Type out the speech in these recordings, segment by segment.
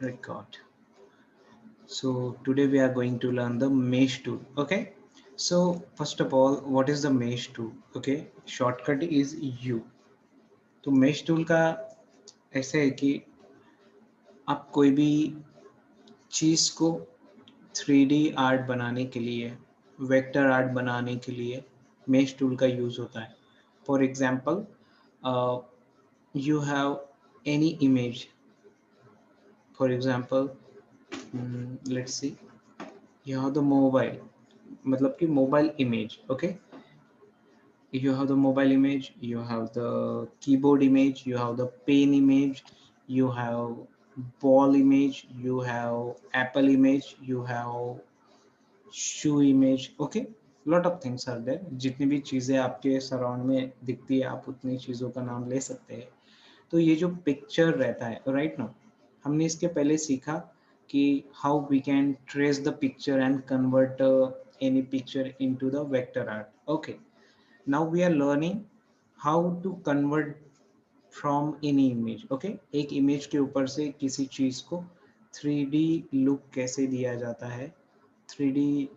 record. So today we are going to learn the mesh tool. Okay, so first of all, what is the mesh tool? Okay, shortcut is U. तो mesh tool का ऐसे है कि आप कोई भी चीज़ को 3D आर्ट बनाने के लिए, वेक्टर आर्ट बनाने के लिए mesh tool का यूज़ होता है. For example, you have any image. For example, let's see, you have the mobile, मतलब कि mobile image. Okay, you have the mobile image, you have the keyboard image, you have the pen image, you have ball image, you have apple image, you have shoe image. Okay, lot of things are there. जितनी भी चीज़ें आपके surround में दिखती है आप उतनी चीज़ों का नाम ले सकते हैं. तो ये जो पिक्चर रहता है राइट नाउ, हमने इसके पहले सीखा कि how we can trace the picture and convert any picture into the vector art. Okay, now we are learning how to convert from any image. Okay, एक इमेज के ऊपर से किसी चीज को 3D लुक कैसे दिया जाता है, 3D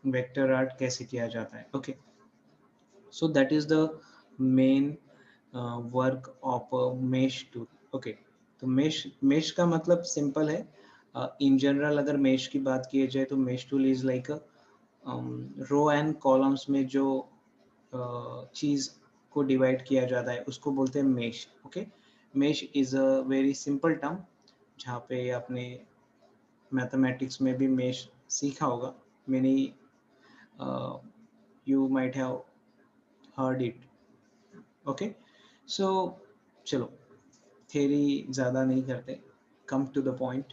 वेक्टर आर्ट कैसे किया जाता है. Okay, so that is the main work of a mesh tool. Okay, तो mesh का मतलब सिंपल है. इन जनरल अगर mesh की बात की जाए तो mesh tool is like row and columns में जो चीज को डिवाइड किया जाता है उसको बोलते हैं mesh. Okay, mesh is a very simple term. जहाँ पे आपने मैथमेटिक्स में भी मेश सीखा होगा. Many you might have heard it. Okay, so चलो थेरी ज़्यादा नहीं करते, come to the point.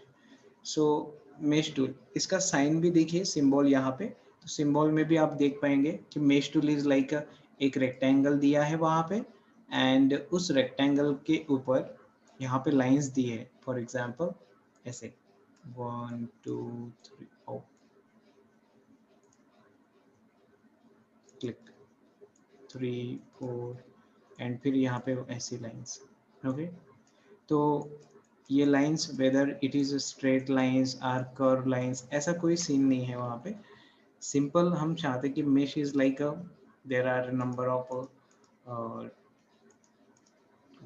So mesh tool, इसका साइन भी देखिए, सिंबल यहाँ पे. तो सिंबल में भी आप देख पाएंगे कि मेश टूल इज लाइक एक रेक्टेंगल दिया है वहाँ पे, एंड उस रेक्टेंगल के ऊपर यहाँ पे लाइंस दी है. फॉर एग्जांपल ऐसे 1 2 3 ओ क्लिक 3 4 एंड फिर यहाँ पे ऐसी लाइंस. ओके, तो ये lines whether it is straight lines और कर्व लाइंस ऐसा कोई सीन नहीं है वहाँ पे. सिंपल हम चाहते कि mesh is like a, there are a number of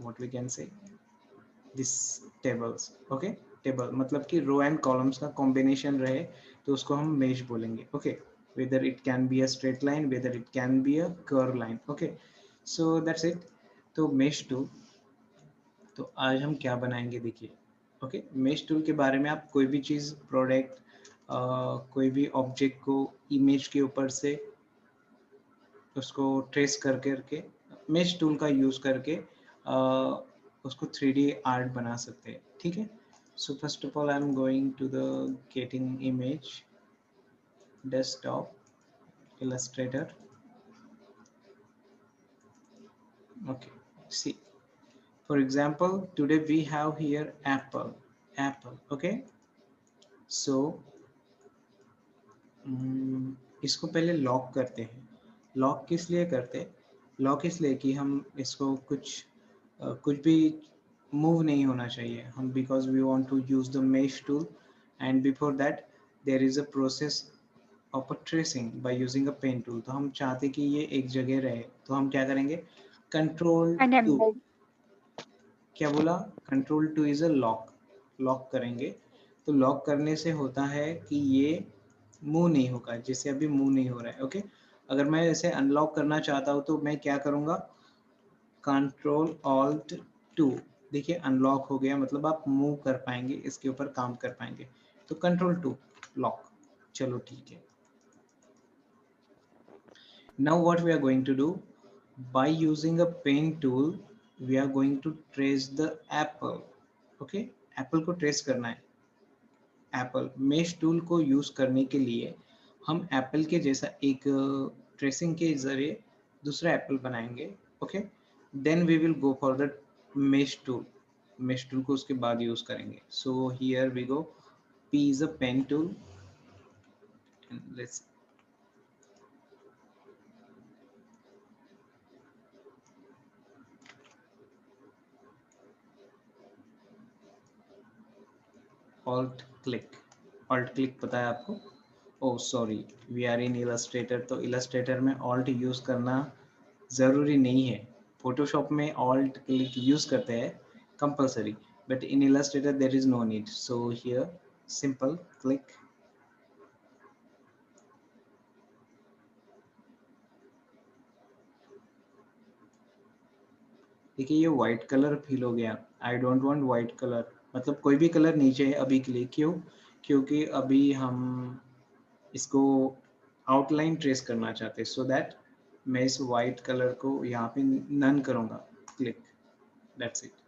what we can say, this tables. okay, table मतलब कि रो एंड कॉलम्स का कॉम्बिनेशन रहे तो उसको हम मेश बोलेंगे. Okay, whether it can be a straight line, whether it can be a curve line. okay, so that's it. तो mesh tool, तो आज हम क्या बनाएंगे देखिए. ओके, मेश टूल के बारे में आप कोई भी चीज़, प्रोडक्ट, कोई भी ऑब्जेक्ट को इमेज के ऊपर से उसको ट्रेस कर करके मेश टूल का यूज़ करके उसको 3D आर्ट बना सकते हैं. ठीक है, so first of all I am going to the getting image desktop Illustrator. okay, see, for example today we have here apple. okay, so इसको पहले लॉक करते हैं. लॉक किस लिए करते हैं? लॉक इसलिए कि हम इसको कुछ भी मूव नहीं होना चाहिए हम, because we want to use the mesh tool, and before that there is a process of a tracing by using a pen tool. तो हम चाहते कि ये एक जगह रहे, तो हम क्या करेंगे, कंट्रोल टू. Enable. क्या बोला? Control two is a lock. Lock करेंगे तो लॉक करने से होता है कि ये मूव नहीं होगा, जैसे अभी मूव नहीं हो रहा है. ओके, अगर मैं इसे अनलॉक करना चाहता हूँ तो मैं क्या करूँगा, कंट्रोल ऑल्ट टू. देखिए अनलॉक हो गया, मतलब आप मूव कर पाएंगे, इसके ऊपर काम कर पाएंगे. तो कंट्रोल टू लॉक. चलो ठीक है. Now what we are going to do, by using a pen tool we are going to trace the apple. okay, apple को trace करना है. एप्पल मेश टूल को यूज करने के लिए हम एप्पल के जैसा एक ट्रेसिंग के जरिए दूसरा एप्पल बनाएंगे. Okay, then we will go for the mesh tool. Mesh tool को उसके बाद यूज करेंगे. So here we go, P is a pen tool, and let's alt click, alt click पता है आपको? Oh sorry, we are in Illustrator, तो Illustrator में alt use करना ज़रूरी नहीं है। फोटोशॉप में ऑल्ट क्लिक यूज़ करते हैं compulsory, but in Illustrator there is no need, so here simple click. देखिए ये वाइट कलर फिल हो गया, I don't want white colour, मतलब कोई भी कलर नीचे है अभी के लिए, क्यों? क्योंकि अभी हम इसको आउटलाइन ट्रेस करना चाहते हैं, सो दैट मैं इस वाइट कलर को यहाँ पे नन करूँगा, click, that's it.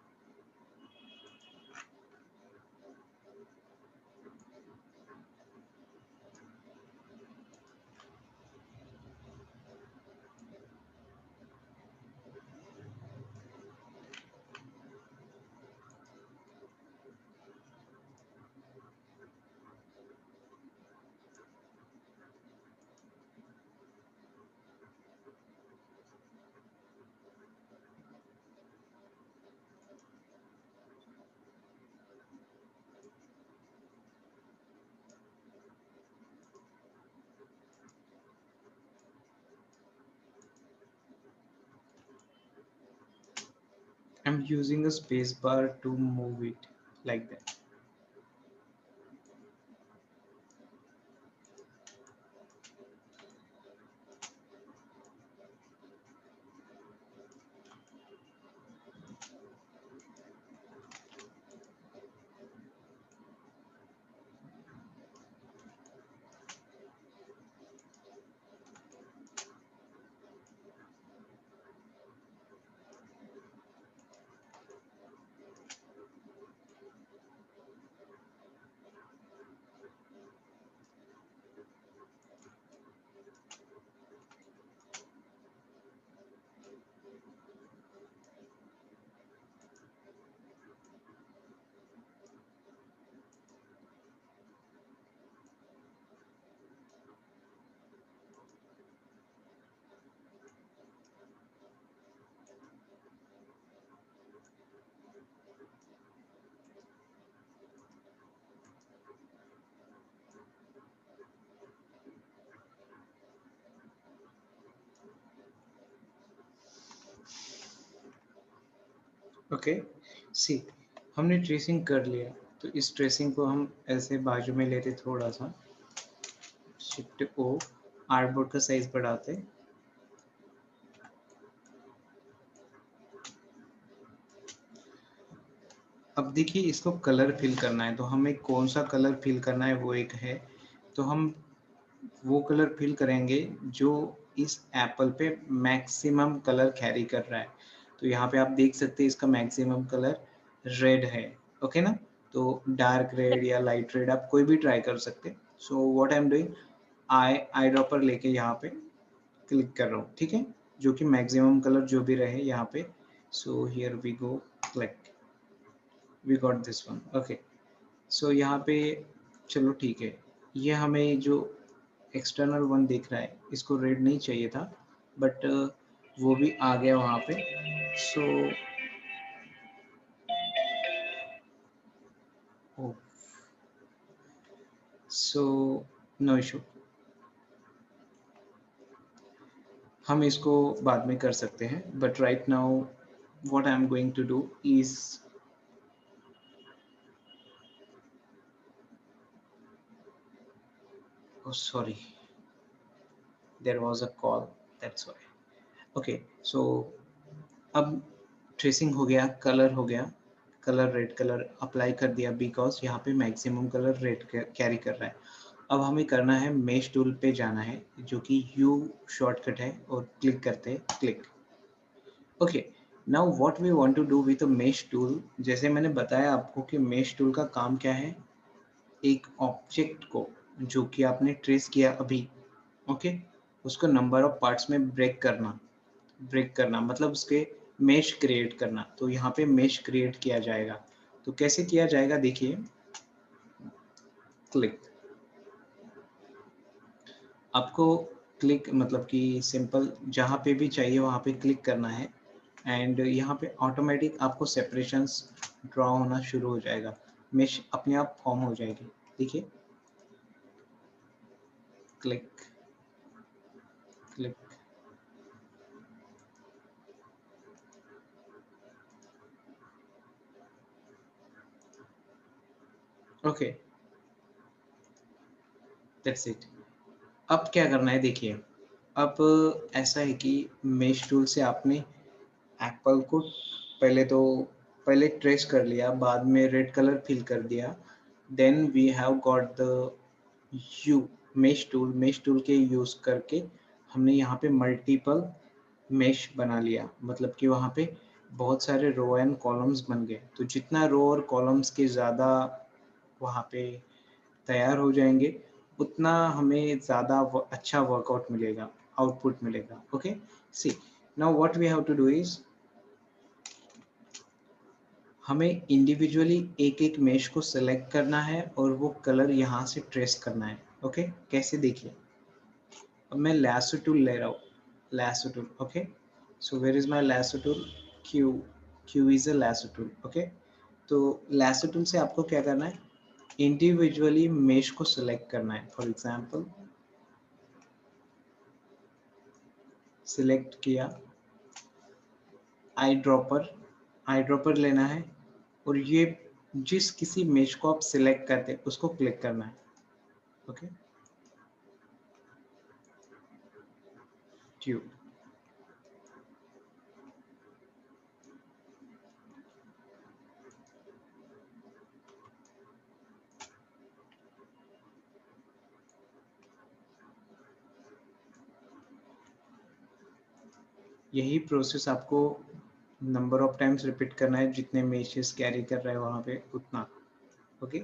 I'm using a space bar to move it like that. Okay, see, हमने ट्रेसिंग कर लिया, तो इस ट्रेसिंग को हम ऐसे बाजू में लेते, थोड़ा सा शिफ्ट ओ, आर्टबोर्ड का साइज बढ़ाते, अब देखिए इसको कलर फिल करना है, तो हमें कौन सा कलर फिल करना है वो एक है, तो हम वो कलर फिल करेंगे जो इस एप्पल पे मैक्सिमम कलर कैरी कर रहा है। तो यहाँ पे आप देख सकते हैं इसका मैक्सिमम कलर रेड है, ओके ना? तो डार्क रेड या लाइट रेड आप कोई भी ट्राई कर सकते हैं। So what I am doing, eye dropper लेके यहाँ पे क्लिक कर रहा हूँ, ठीक है, जो कि मैक्सिमम कलर जो भी रहे यहाँ पे। So here we go, click, we got this one, okay. So यहाँ पे चलो ठीक है, ये हमें जो एक्सटर्नल वन दिख रहा है इसको रेड नहीं चाहिए था, बट वो भी आ गया वहाँ पे। सो सो नो इशू, हम इसको बाद में कर सकते हैं, but right now what I am going to do is, oh sorry, there was a call, that's why, okay। So अब ट्रेसिंग हो गया, कलर हो गया, कलर रेड कलर अप्लाई कर दिया बिकॉज यहाँ पे मैक्सिमम कलर रेड कैरी कर रहा है। अब हमें करना है मेश टूल पे जाना है, जो कि यू शॉर्टकट है, और क्लिक करते हैं, click, okay. Now what we want to do with a mesh tool, जैसे मैंने बताया आपको कि मेश टूल का काम क्या है, एक ऑब्जेक्ट को जो कि आपने ट्रेस किया अभी, ओके, उसको नंबर ऑफ पार्ट्स में ब्रेक करना मतलब उसके मेश क्रिएट करना। तो यहाँ पे मेश क्रिएट किया जाएगा, तो कैसे किया जाएगा देखिए, क्लिक, आपको क्लिक मतलब कि सिंपल जहाँ पे भी चाहिए वहाँ पे क्लिक करना है, एंड यहाँ पे ऑटोमेटिक आपको सेपरेशंस ड्रॉ होना शुरू हो जाएगा। मेश अपने आप फॉर्म हो जाएगी। देखिए, click click, okay, that's it. अब क्या करना है देखिए, अब ऐसा है कि मेश टूल से आपने एप्पल को पहले ट्रेस कर लिया, बाद में रेड कलर फिल कर दिया, then we have got the you mesh tool के यूज करके हमने यहाँ पे मल्टीपल मेश बना लिया, मतलब कि वहाँ पे बहुत सारे रो एंड कॉलम्स बन गए। तो जितना रो और कॉलम्स के ज़्यादा वहाँ पे तैयार हो जाएंगे, उतना हमें ज़्यादा अच्छा वर्कआउट मिलेगा, आउटपुट मिलेगा। Okay, see, now what we have to do is, हमें इंडिविजुअली एक एक मेश को सेलेक्ट करना है और वो कलर यहाँ से ट्रेस करना है। ओके, कैसे देखिए, अब मैं lasso टूल ले रहा हूँ, lasso tool. Okay, so where is my lasso tool, Q, Q is a lasso tool. Okay, तो lasso टूल से आपको क्या करना है, इंडिविजुअली मेश को सिलेक्ट करना है। फॉर एग्जांपल सिलेक्ट किया, आई ड्रॉपर लेना है, और ये जिस किसी मेश को आप सिलेक्ट करते हैं उसको क्लिक करना है। ओके, ट्यूब, यही प्रोसेस आपको नंबर ऑफ टाइम्स रिपीट करना है, जितने मेशेस कैरी कर रहे हैं वहाँ पे उतना। ओके,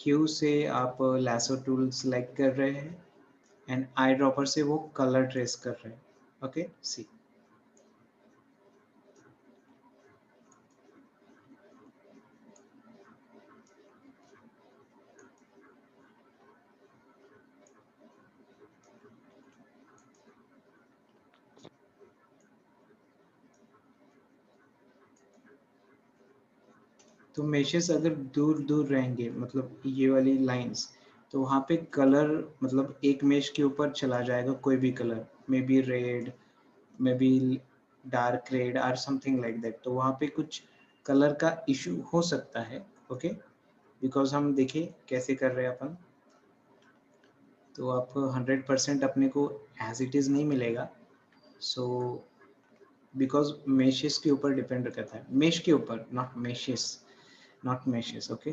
क्यू से आप लैसो टूल सेलेक्ट कर रहे हैं एंड आई ड्रॉपर से वो कलर ट्रेस कर रहे हैं। ओके, सी, तो मेशेस अगर दूर दूर रहेंगे, मतलब ये वाली लाइंस, तो वहाँ पे कलर, मतलब एक मेश के ऊपर चला जाएगा कोई भी colour, may be red, may be dark red और समथिंग लाइक दैट, तो वहाँ पे कुछ कलर का इशू हो सकता है। ओके, बिकॉज हम देखिए कैसे कर रहे हैं अपन, तो आप 100% अपने को एज इट इज़ नहीं मिलेगा। सो बिकॉज मेशेस के ऊपर डिपेंड करता है, मेश के ऊपर, not meshes, not meshes. Okay,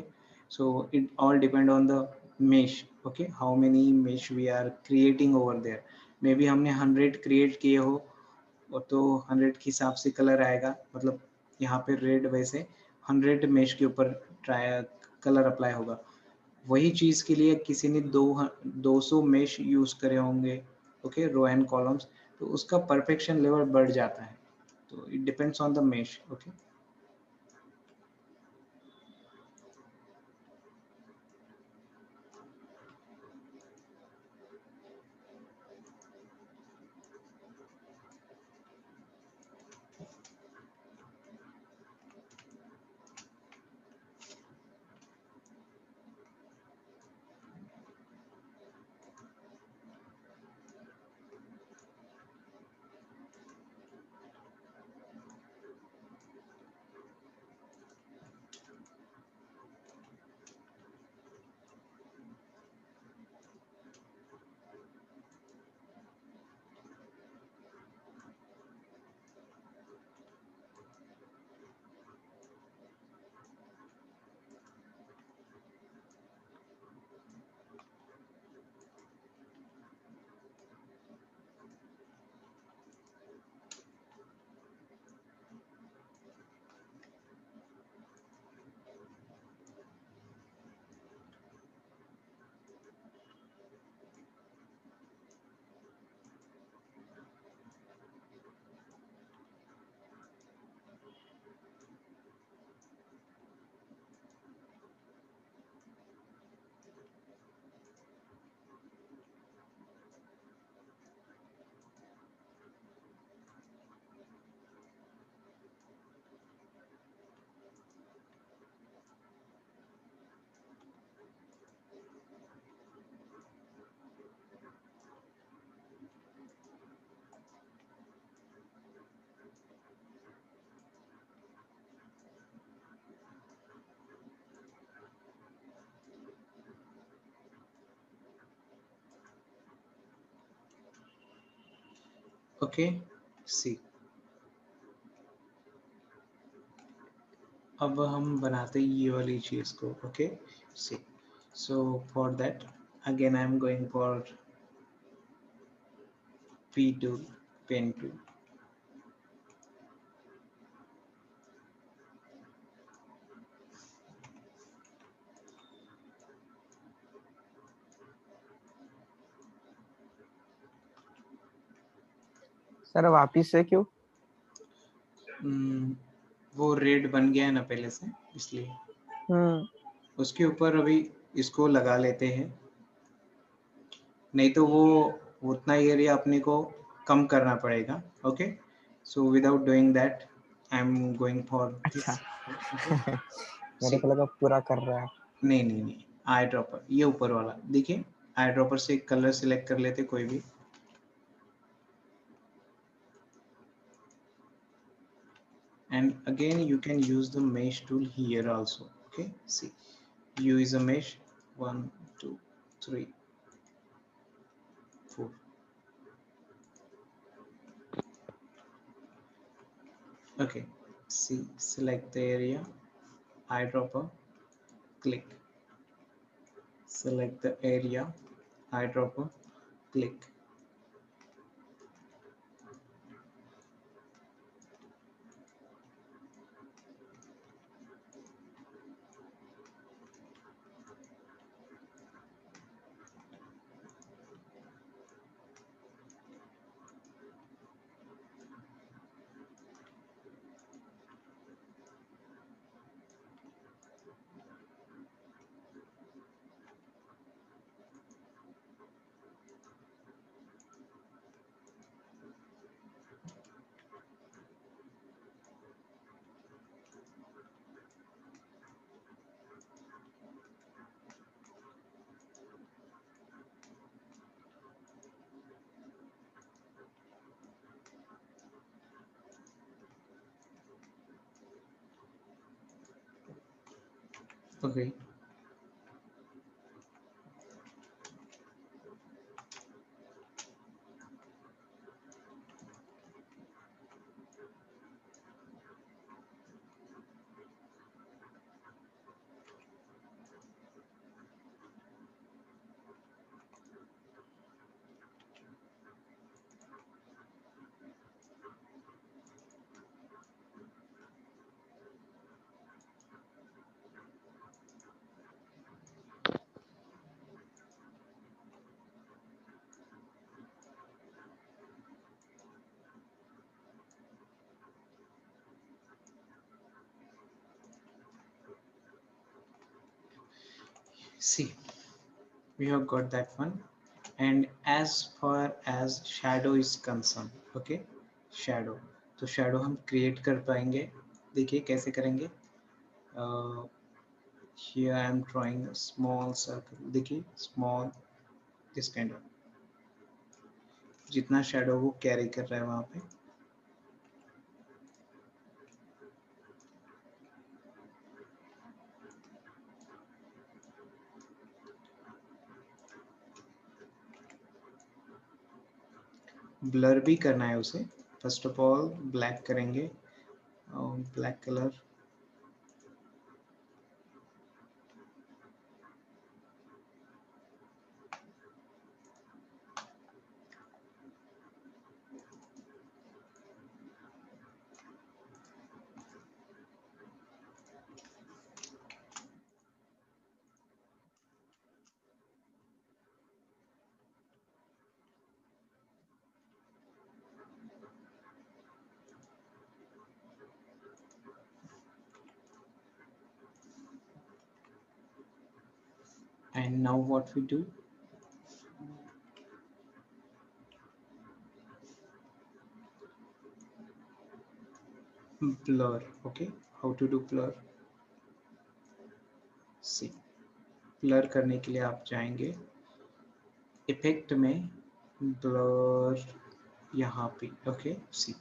so it all depend on the mesh. Okay, how many mesh we are creating over there, maybe हमने 100 क्रिएट किए हो, और तो 100 के हिसाब से कलर आएगा, मतलब यहाँ पे रेड वैसे 100 मेश के ऊपर ट्राई कलर अप्लाई होगा। वही चीज़ के लिए किसी ने 200 मेश यूज करे होंगे, ओके, रो एंड कॉलम्स, तो उसका परफेक्शन लेवल बढ़ जाता है। तो it depends on the mesh. Okay, okay see, अब हम बनाते हैं ये वाली चीज को। Okay see, so for that again I am going for P tool, pen tool. Sir वापिस से क्यों? वो रेड बन गया है ना पहले से, इसलिए उसके ऊपर अभी इसको लगा लेते हैं, नहीं तो वो उतना एरिया अपने को कम करना पड़ेगा। Okay, so without doing that I am going for this. मेरे को लगा पूरा कर रहा है। नहीं नहीं नहीं, आई ड्रॉपर, ये ऊपर वाला देखिए, आई ड्रॉपर से एक कलर सिलेक्ट कर लेते कोई भी, and again you can use the mesh tool here also. Okay, see, U is a mesh, 1 2 3 4. Okay, see, select the area, eyedropper, click, select the area, eyedropper, click. Okay, see, we have got that one. And as far as shadow is concerned, okay, shadow, तो shadow हम create कर पाएंगे, देखिए कैसे करेंगे। Here I am drawing a small circle, देखिए small, this kind of, जितना shadow वो carry कर रहा है वहाँ पे, ब्लर भी करना है उसे। फर्स्ट ऑफ ऑल ब्लैक करेंगे, black colour, and now what we do, blur. Okay, how to do blur? See, blur करने के लिए आप जाएंगे इफेक्ट में, ब्लर यहाँ पे। Okay, see,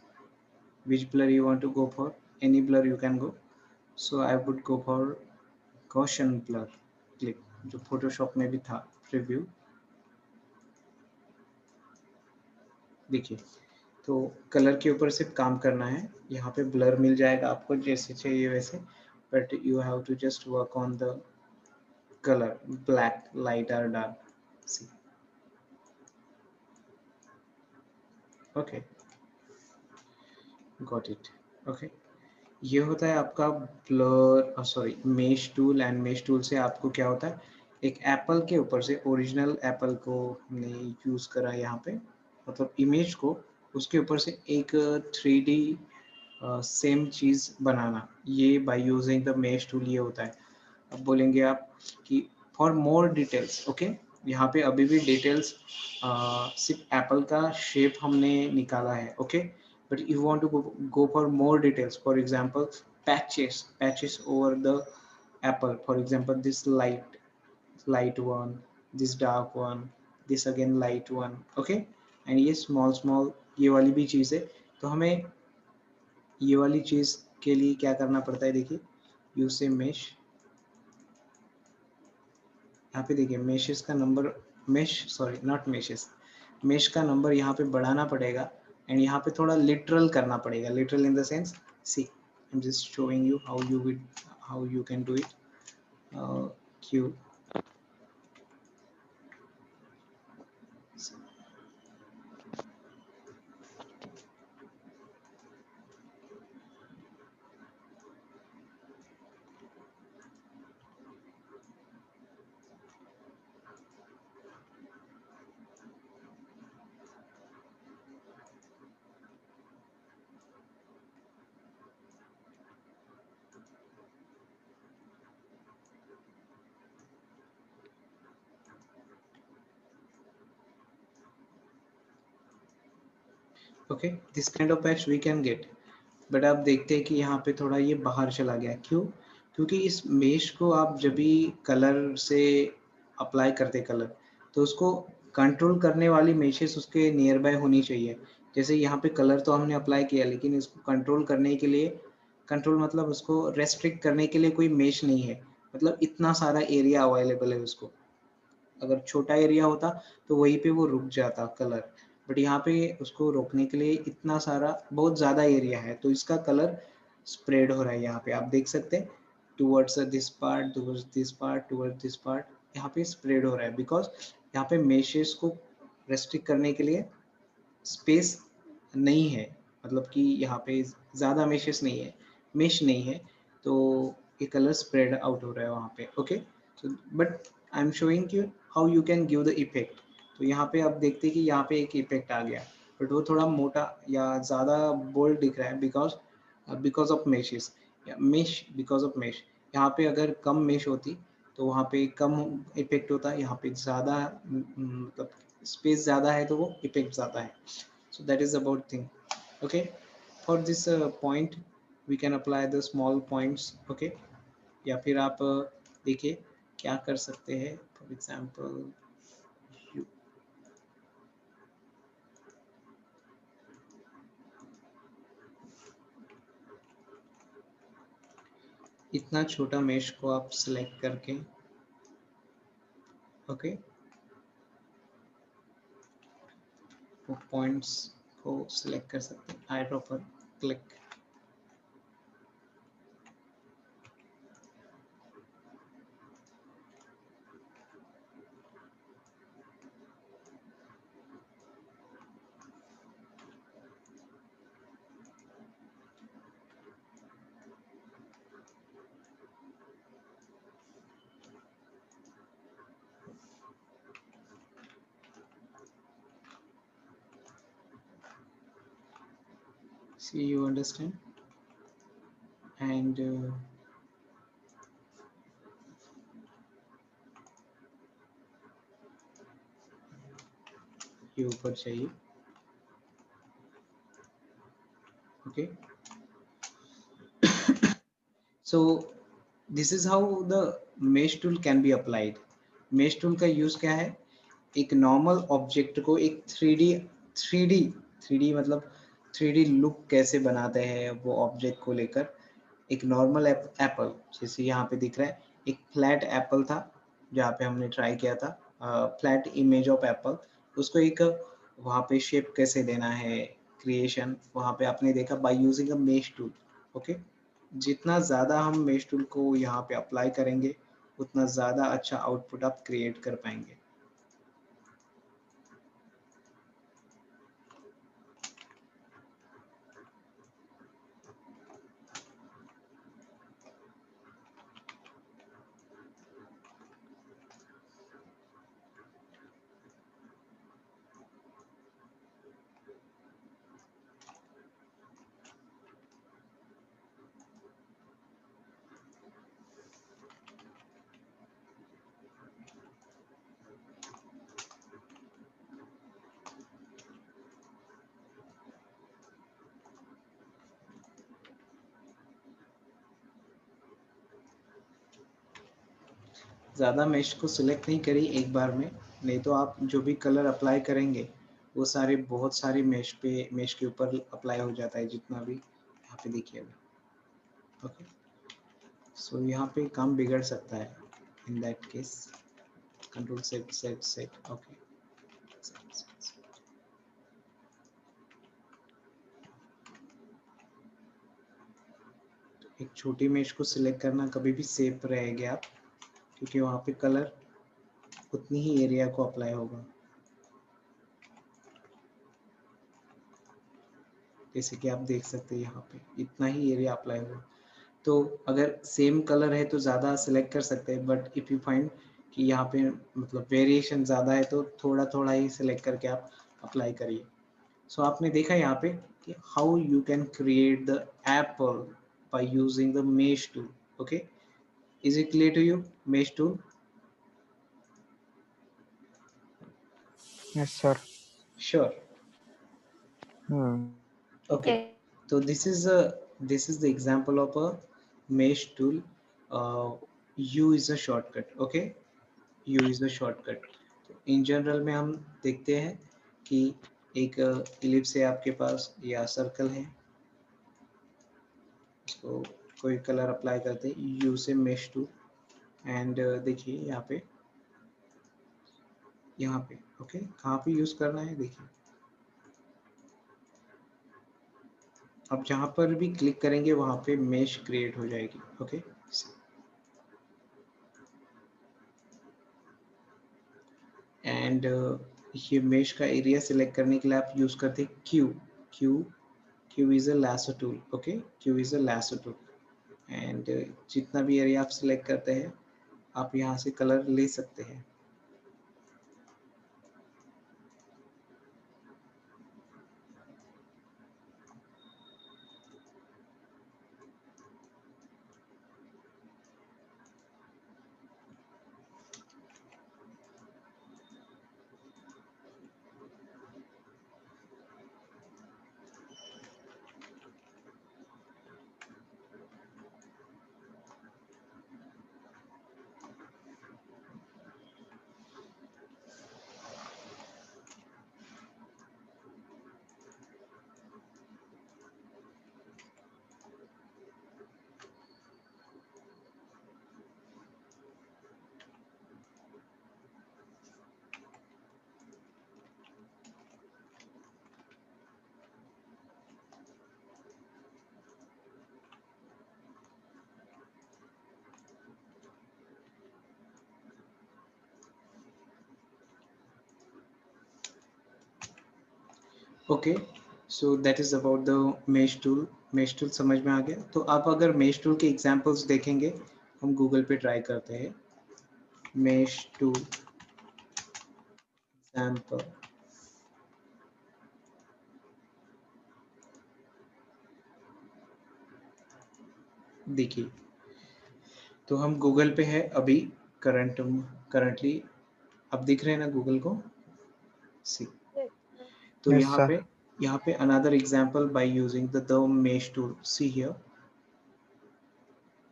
which blur you want to go for, any blur you can go, so I would go for Gaussian blur, click, जो Photoshop में भी था प्रीव्यू, देखिए तो कलर के ऊपर सिर्फ काम करना है, यहाँ पे ब्लर मिल जाएगा आपको जैसे चाहिए वैसे, but you have to just work on the colour, black, light और dark, see, okay, got it, okay. ये होता है आपका blur, sorry, mesh tool. And mesh tool से आपको क्या होता है, एक एप्पल के ऊपर से, ओरिजिनल एप्पल को हमने यूज़ करा यहाँ पे, मतलब इमेज को, उसके ऊपर से एक 3D सेम चीज़ बनाना, ये bye using the mesh tool ये होता है। अब बोलेंगे आप कि फॉर मोर डिटेल्स, ओके, यहाँ पे अभी भी डिटेल्स सिर्फ एप्पल का शेप हमने निकाला है, okay, but you want to go for more details, for example patches over the apple, for example this light one, this dark one, this again light one, okay, and ये small ये वाली भी चीज़ है। तो हमें ये वाली चीज़ के लिए क्या करना पड़ता है, देखिए, यूज से मेश, यहाँ पे देखिए मेशेस का number, mesh sorry not meshes, mesh का नंबर यहाँ पे बढ़ाना पड़ेगा, एंड यहाँ पे थोड़ा लिटरल करना पड़ेगा, literal in the sense, see I am just showing you how you can do it, Q, okay, this kind of patch we can get. But आप देखते हैं कि यहाँ पे थोड़ा ये बाहर चला गया, क्यों? क्योंकि इस मेश को आप जब भी कलर से अप्लाई करते कलर, तो उसको कंट्रोल करने वाली मेशेस उसके नियर बाय होनी चाहिए। जैसे यहाँ पे कलर तो हमने अप्लाई किया, लेकिन इसको कंट्रोल करने के लिए, कंट्रोल मतलब उसको रेस्ट्रिक्ट करने के लिए कोई मेश नहीं है, मतलब इतना सारा एरिया अवेलेबल है उसको। अगर छोटा एरिया होता तो वहीं पे वो रुक जाता कलर, बट यहाँ पे उसको रोकने के लिए इतना सारा, बहुत ज़्यादा एरिया है, तो इसका कलर स्प्रेड हो रहा है। यहाँ पे आप देख सकते हैं, towards this part, towards this part, towards this part, यहाँ पे स्प्रेड हो रहा है, बिकॉज यहाँ पे मेशेस को रेस्ट्रिक्ट करने के लिए स्पेस नहीं है, मतलब कि यहाँ पे ज़्यादा मेशेस नहीं है, मेश नहीं है, तो ये कलर स्प्रेड आउट हो रहा है वहाँ पे, okay. So but I am showing you how you can give the effect. तो यहाँ पे आप देखते हैं कि यहाँ पे एक इफेक्ट आ गया, बट वो थोड़ा मोटा या ज़्यादा बोल्ड दिख रहा है, बिकॉज ऑफ मेशेस, या मेश, बिकॉज ऑफ मेश। यहाँ पे अगर कम मेश होती तो वहाँ पे कम इफेक्ट होता है, यहाँ पे ज़्यादा, मतलब स्पेस ज़्यादा है तो वो इफेक्ट ज़्यादा है। So that is about thing, okay. For this point we can apply the small points, okay, या फिर आप देखिए क्या कर सकते हैं, for example you, इतना छोटा मेश को आप सिलेक्ट करके, ओके, वो पॉइंट्स को सिलेक्ट कर सकते हैं, आई ड्रॉ पर click, see you understand, and ये ऊपर चाहिए, okay. So this is how the mesh tool can be applied. mesh tool का यूज क्या है, एक नॉर्मल ऑब्जेक्ट को एक 3D मतलब 3D लुक कैसे बनाते हैं वो ऑब्जेक्ट को लेकर, एक नॉर्मल एप्पल जैसे यहाँ पे दिख रहा है, एक फ्लैट एप्पल था जहाँ पे हमने ट्राई किया था, फ्लैट इमेज ऑफ एप्पल, उसको एक वहाँ पे शेप कैसे देना है, क्रिएशन, वहाँ पे आपने देखा बाय यूजिंग अ मेश टूल। ओके, जितना ज़्यादा हम मेश टूल को यहाँ पे अप्लाई करेंगे उतना ज़्यादा अच्छा आउटपुट आप क्रिएट कर पाएंगे। ज़्यादा मेश को सिलेक्ट नहीं करी एक बार में, नहीं तो आप जो भी कलर अप्लाई करेंगे वो सारे बहुत सारे मेश के ऊपर अप्लाई हो जाता है, जितना भी यहाँ पे देखिएगा। ओके, सो यहाँ पे काम बिगड़ सकता है। In that case control set set set. Okay, एक छोटी मेश को सिलेक्ट करना कभी भी सेफ रहेगा आप, क्योंकि वहाँ पे कलर उतनी ही एरिया को अप्लाई होगा। जैसे कि आप देख सकते हैं यहाँ पे इतना ही एरिया अप्लाई होगा। तो अगर सेम कलर है तो ज़्यादा सिलेक्ट कर सकते हैं, बट इफ़ यू फाइंड कि यहाँ पे मतलब वेरिएशन ज़्यादा है तो थोड़ा थोड़ा ही सिलेक्ट करके आप अप्लाई करिए। सो आपने देखा यहाँ पे कि how you can create the apple by using the mesh tool. Okay, is it clear to you mesh tool? Yes, sir. Sure. Hmm. Okay, so this is the example of a mesh tool. U is a shortcut. Okay, U is a shortcut. तो in general में हम देखते हैं कि एक ellipse है आपके पास या सर्कल है, उसको कोई कलर अप्लाई करते हैं U से mesh टूल, एंड देखिए यहाँ पे ओके कहाँ पे यूज करना है देखिए। अब जहाँ पर भी क्लिक करेंगे वहाँ पे मेश क्रिएट हो जाएगी। ओके, एंड ये मेश का एरिया सिलेक्ट करने के लिए आप यूज करते हैं Q. Q Q is a lasso tool. Okay, Q is a lasso tool, and जितना भी एरिया आप सिलेक्ट करते हैं आप यहाँ से कलर ले सकते हैं। Okay, so that is about the mesh tool. Mesh tool समझ में आ गया? तो आप अगर मेश टूल के एग्जांपल्स देखेंगे, हम गूगल पे ट्राई करते हैं मेश टूल एग्जांपल। देखिए, तो हम गूगल पे है अभी करंटली, अब दिख रहे हैं ना गूगल को? सी, तो Yes, sir. यहाँ पे another example by using the mesh tool. See here,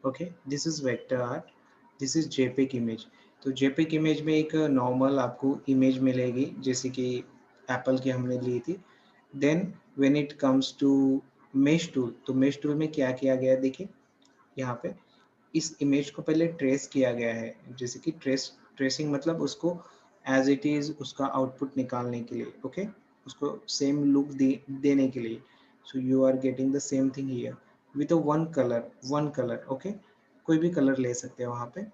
okay, this is vector art, this is JPEG image। तो JPEG image में एक नॉर्मल आपको इमेज मिलेगी जैसे कि एप्पल की हमने ली थी। Then when it comes to mesh tool, तो मेश टूल में क्या किया गया है देखिए, यहाँ पे इस इमेज को पहले ट्रेस किया गया है, जैसे कि ट्रेसिंग मतलब उसको एज इट इज उसका आउटपुट निकालने के लिए। ओके, उसको सेम लुक देने के लिए. So you are getting the same thing here with a one colour. Okay, कोई भी कलर ले सकते हैं वहाँ पे.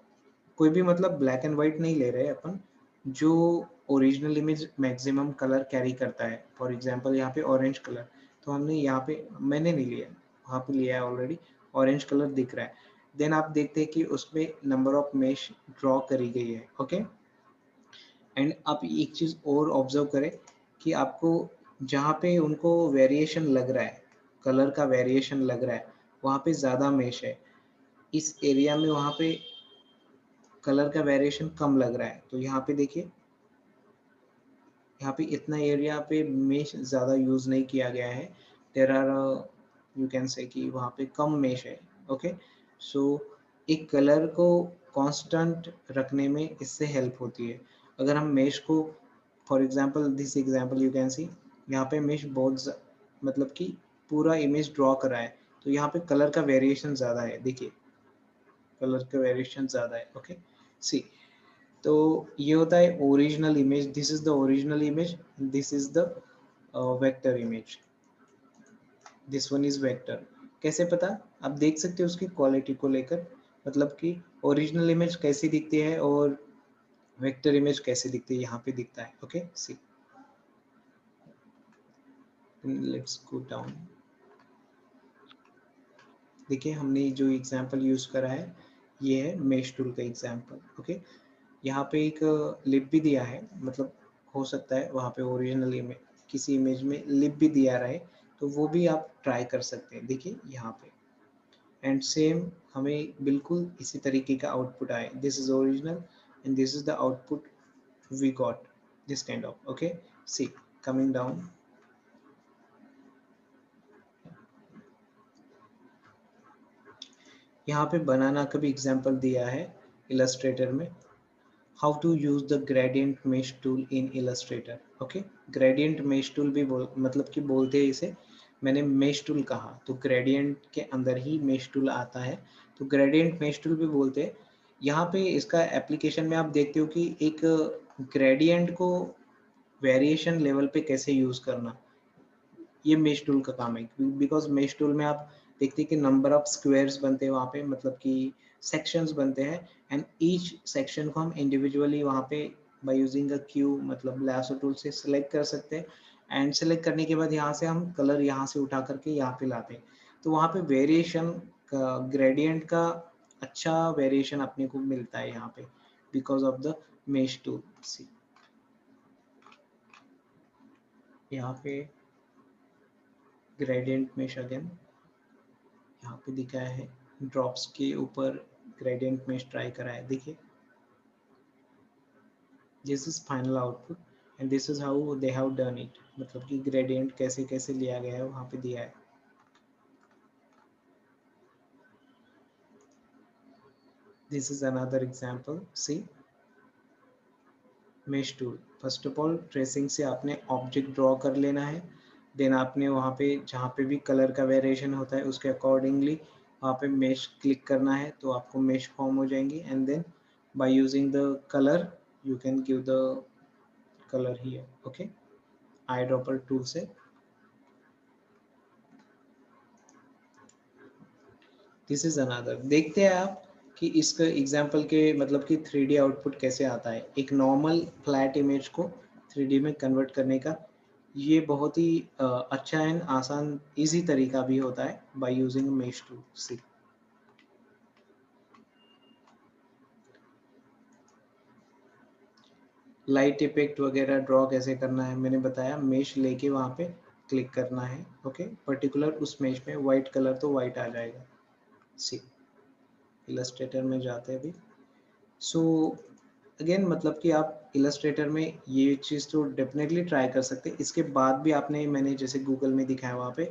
कोई भी मतलब ब्लैक एंड व्हाइट नहीं ले रहे अपन, जो original image maximum colour carry करता है. फॉर एग्जांपल यहाँ पे ऑरेंज कलर, तो हमने यहाँ पे, मैंने नहीं लिया, वहाँ पे लिया है ऑलरेडी, ऑरेंज कलर दिख रहा है. देन आप देखते हैं कि उसमें नंबर ऑफ मेश ड्रॉ करी गई है. ओके, एंड आप एक चीज़ और ऑब्जर्व करें कि आपको जहाँ पे उनको वेरिएशन लग रहा है, कलर का वेरिएशन लग रहा है, वहाँ पे ज़्यादा मेश है. इस एरिया में वहाँ पे कलर का वेरिएशन कम लग रहा है. तो यहाँ पे देखिए, यहाँ पे इतना एरिया पे मेश ज़्यादा यूज़ नहीं किया गया है. There are, you can say कि वहाँ पे कम मेश है. ओके, सो एक कलर को कांस्टेंट रखने में इससे हेल्प होती है. अगर हम मेश को, for example this example you can see, यहाँ पे मेश बहुत मतलब कि पूरा इमेज ड्रॉ करा है, तो यहाँ पे कलर का वेरिएशन ज़्यादा है. देखिए, कलर का वेरिएशन ज़्यादा है. ओके, सी, तो ये होता है original image. This is the original image, this is the vector image, this one is vector. कैसे पता? आप देख सकते हो उसकी क्वालिटी को लेकर, मतलब कि ओरिजिनल इमेज कैसी दिखती है और वेक्टर इमेज कैसे दिखती है, यहाँ पे दिखता है. Okay, see, let's go down. देखिए, हमने जो एग्जांपल यूज करा है ये है मेश टूल का एग्जांपल. ओके, यहाँ पे एक लिप भी दिया है, मतलब हो सकता है वहाँ पे ओरिजिनल इमेज, किसी इमेज में लिप भी दिया रहे, तो वो भी आप ट्राई कर सकते हैं. देखिए यहाँ पे, एंड सेम हमें बिल्कुल इसी तरीके का आउटपुट आए. This is original and this is the output we got, this kind of. Okay, see, coming down. यहाँ पे बनाना का भी एग्जाम्पल दिया है इलस्ट्रेटर में. How to use the gradient mesh tool in Illustrator. Okay, gradient mesh tool भी मतलब कि बोलते हैं इसे. मैंने मेश टूल कहा तो ग्रेडियंट के अंदर ही मेश टूल आता है, तो ग्रेडियंट मेश टूल भी बोलते हैं. यहाँ पे इसका एप्लीकेशन में आप देखते हो कि एक ग्रेडियंट को वेरिएशन लेवल पे कैसे यूज करना, ये मेश टूल का काम है. बिकॉज मेश टूल में आप देखते हैं कि नंबर ऑफ स्क्वायर्स बनते हैं वहाँ पे, मतलब कि सेक्शंस बनते हैं, एंड ईच सेक्शन को हम इंडिविजुअली वहाँ पे बाय यूजिंग अ क्यू, मतलब लासो टूल से सिलेक्ट कर सकते हैं. एंड सेलेक्ट करने के बाद यहाँ से हम कलर यहाँ से उठा करके यहाँ पे लाते हैं, तो वहाँ पे वेरिएशन का, ग्रेडियंट का अच्छा वेरिएशन अपने को मिलता है यहाँ पे, because of the mesh tool. See, यहाँ पे ग्रेडियंट मेश अगेन यहाँ पे दिखाया है, ड्रॉप्स के ऊपर ग्रेडियंट मेश ट्राई करा है. देखिए, this is final output and this is how they have done it, मतलब कि ग्रेडियंट कैसे कैसे लिया गया है वहाँ पे दिया है. This is another example. See, mesh tool, first of all tracing से आपने ऑब्जेक्ट ड्रॉ कर लेना है. देन आपने वहाँ पे जहाँ पे भी कलर का वेरिएशन होता है उसके अकॉर्डिंगली वहाँ पे मेश क्लिक करना है, तो आपको मेश फॉर्म हो जाएंगी. And then by using the colour you can give the colour here. Okay, eye dropper tool से. This is another. देखते हैं आप कि इसका एग्जांपल के मतलब कि 3D आउटपुट कैसे आता है, एक नॉर्मल फ्लैट इमेज को 3D में कन्वर्ट करने का. ये बहुत ही अच्छा एंड आसान इजी तरीका भी होता है by using mesh tool. See, light effect वगैरह ड्रॉ कैसे करना है मैंने बताया, मेश लेके वहाँ पे क्लिक करना है. ओके, पर्टिकुलर उस मेश में वाइट कलर तो वाइट आ जाएगा. सी, इलस्ट्रेटर में जाते हैं अभी. सो अगेन मतलब कि आप इलस्ट्रेटर में ये चीज़ तो डेफिनेटली ट्राई कर सकते हैं. इसके बाद भी आपने, मैंने जैसे गूगल में दिखाया वहाँ पे,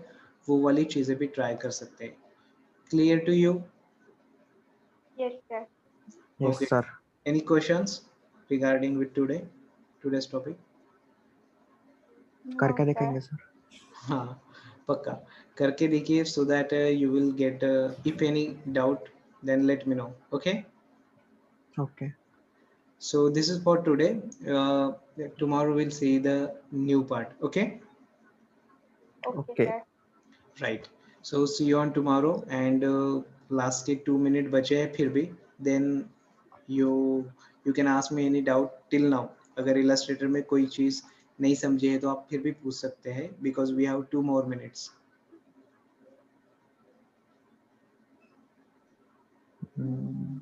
वो वाली चीज़ें भी ट्राई कर सकते हैं. Clear to you? Yes, sir. Yes okay, sir. Any questions regarding with today's topic? No, करके sir. देखेंगे सर. हाँ, पक्का करके देखिए, so that you will get, if any doubt then let me know. Okay, okay. So this is for today. uh, Tomorrow we'll see the new part. Okay, Okay, Okay. sir. right. So see you on tomorrow. And last के 2 minute बचे हैं फिर भी. Then you you can ask me any doubt till now. अगर Illustrator में कोई चीज नहीं समझे है तो आप फिर भी पूछ सकते हैं, because we have 2 more minutes. Hmm.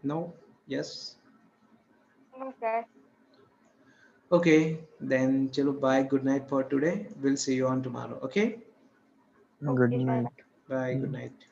No? Yes? No, sir. Okay, then chalo bye, good night for today. We'll see you on tomorrow. Okay, Good Okay, sir. night. bye, good Hmm. night.